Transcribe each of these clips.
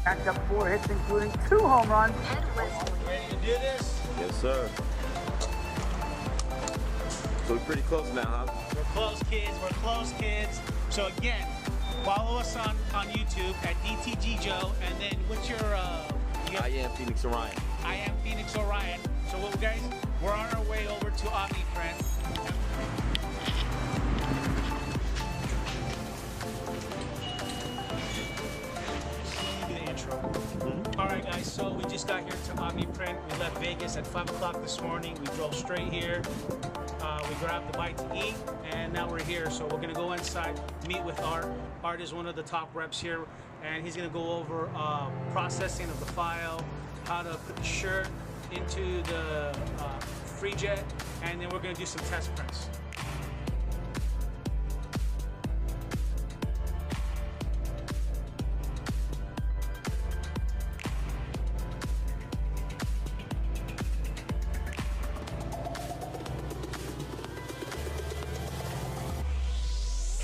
Backed up 4 hits, including 2 home runs. Ready to do this? Yes, sir. So we're pretty close now, huh? We're close, kids. We're close, kids. So again, follow us on YouTube at DTGJOE, and then what's your? I am Phoenix Orion. I am Phoenix Orion. So what, guys? We're on our way over to Omni-Print. All right, guys, so we just got here to Omni-Print. We left Vegas at 5 o'clock this morning. We drove straight here. We grabbed the bite to eat, and now we're here. So we're gonna go inside, meet with Art. Art is one of the top reps here, and he's gonna go over processing of the file, how to put the shirt into the free jet, and then we're gonna do some test prints.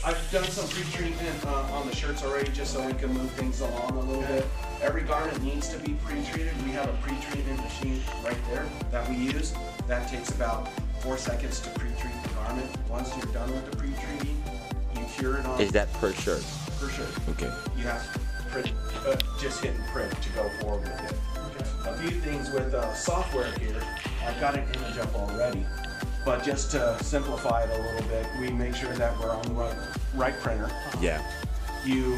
I've done some pre-treatment on the shirts already just so we can move things along a little bit. Every garment needs to be pre-treated. We have a pre-treatment machine right there that we use. That takes about 4 seconds to pre-treat the garment. Once you're done with the pre-treating, you cure it on. Is that per shirt? Per shirt. Okay. You have to print, just hit print to go forward with it. Okay. A few things with software here. I've got an image up already. But just to simplify it a little bit, we make sure that we're on the right printer. Yeah. You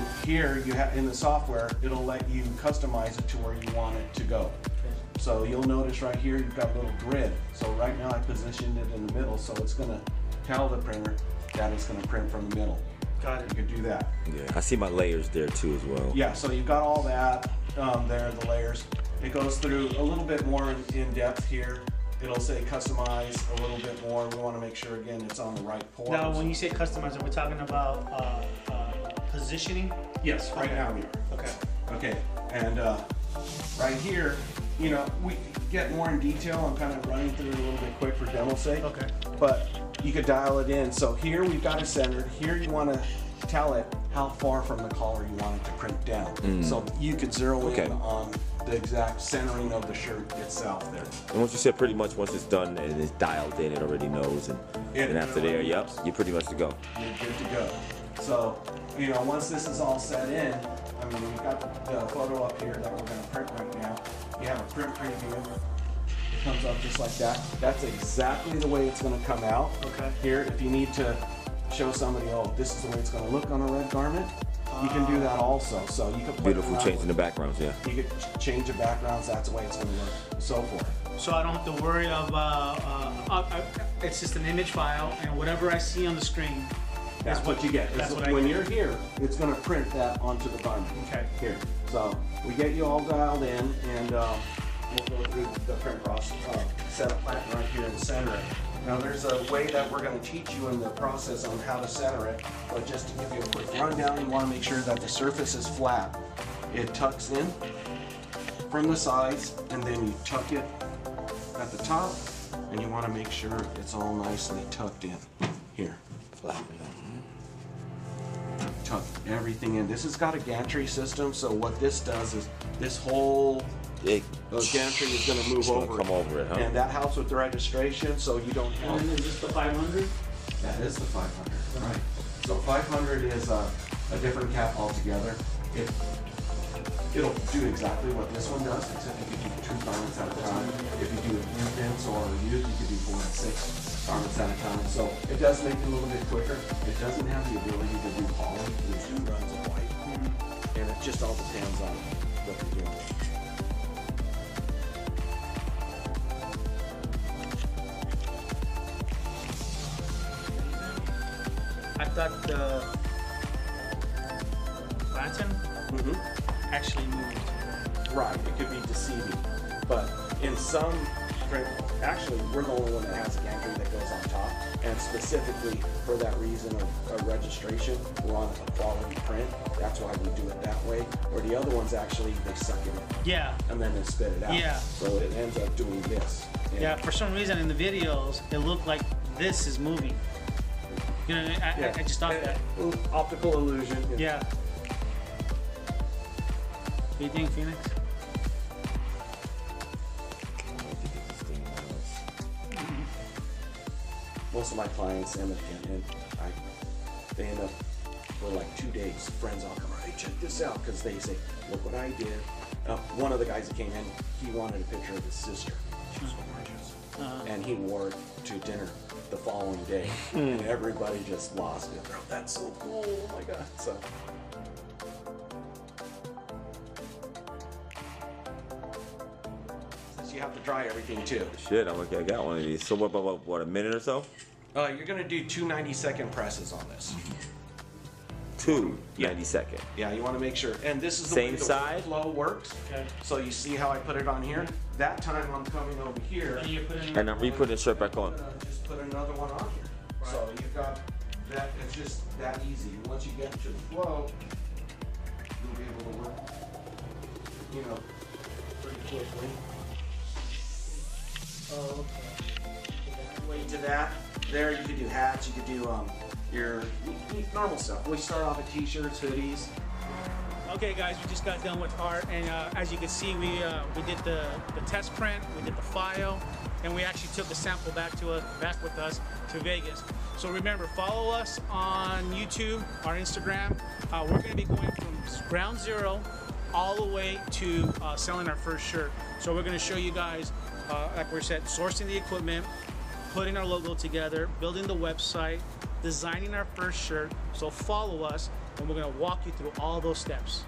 have in the software, it'll let you customize it to where you want it to go. Okay. So you'll notice right here, you've got a little grid. So right now I positioned it in the middle, so it's gonna tell the printer that it's gonna print from the middle. Got it. You could do that. Yeah, I see my layers there too as well. Yeah, so you've got all that there, the layers. It goes through a little bit more in depth here. It'll say customize a little bit more. We want to make sure, again, it's on the right port. Now, when you say customize, are we talking about positioning? Yes, right now we are. Okay. Okay, and right here, you know, we get more in detail. I'm kind of running through it a little bit quick for demo's sake. Okay. But you could dial it in. So here we've got it centered. Here you want to tell it how far from the collar you want it to print down. So you could zero in on the exact centering of the shirt itself there. And once you said pretty much once it's done and it's dialed in, it already knows. And after there, yep, you're pretty much to go. You're good to go. So, you know, once this is all set in, I mean, we've got the photo up here that we're going to print right now. You have a print preview. It comes up just like that. That's exactly the way it's going to come out. Okay. Here, if you need to show somebody, oh, this is the way it's going to look on a red garment, you can do that also. So you can play beautiful changing the backgrounds, yeah. You could change the backgrounds. That's the way it's going to look. So forth. So I don't have to worry about. It's just an image file, and whatever I see on the screen. That's what you get. That's what when you're here, it's going to print that onto the garment. Okay. Here. So we get you all dialed in, and we'll go through the print process. Set up that right here and center it. Now there's a way that we're going to teach you in the process on how to center it, but just to give you a quick rundown, you want to make sure that the surface is flat. It tucks in from the sides, and then you tuck it at the top, and you want to make sure it's all nicely tucked in. Here. Flat. Tuck everything in. This has got a gantry system, so what this does is this whole gantry is going to move over. Come over it, huh? And that helps with the registration, so you don't have. And then is this the 500? That is the 500, right? So 500 is a different cap altogether. It'll do exactly what this one does, except you can do 2 garments at a time. If you do infants or youth, you can do 4 and 6 garments at a time. So it does make it a little bit quicker. It doesn't have the ability to do poly. There's 2 runs of white, and it just all depends on what you're doing. I thought the lantern actually moved. Right, it could be deceiving, but in some print, actually we're the only one that has a gantry that goes on top, and specifically for that reason of registration, we're on a quality print. That's why we do it that way. Or the other ones actually, they suck it in. Yeah. And then they spit it out. Yeah. So it ends up doing this. Yeah, for some reason in the videos, it looked like this is moving. You know, I just thought that. Optical illusion. Yeah. you think, Phoenix? Most of my clients and they end up for like 2 days. Friends all come, hey, check this out, because they say, look what I did. One of the guys that came in, he wanted a picture of his sister. She was gorgeous. And he wore it to dinner the following day. And everybody just lost it. Oh, that's so cool, oh my God. So. Since you have to dry everything too. Shit, I'm okay. I got one of these. So what, a minute or so? You're gonna do 2 90-second presses on this. 2 90-second. Yeah, you want to make sure. And this is the Same way the side? workflow works. Okay. So you see how I put it on here? That time I'm coming over here. And you put in And I'm re-putting the shirt back on. Just put another one on here. Right. So you've got that. It's just that easy. Once you get to the flow, you'll be able to work, you know, pretty quickly. Oh, okay. Way to that. There you could do hats. You could do your normal stuff. We start off with t-shirts, hoodies. Okay, guys, we just got done with art, and as you can see, we did the test print, we did the file, and we actually took the sample back with us to Vegas. So remember, follow us on YouTube, our Instagram. We're going to be going from ground zero all the way to selling our first shirt. So we're going to show you guys, like we said, sourcing the equipment, putting our logo together, building the website, designing our first shirt. So follow us, and we're going to walk you through all those steps.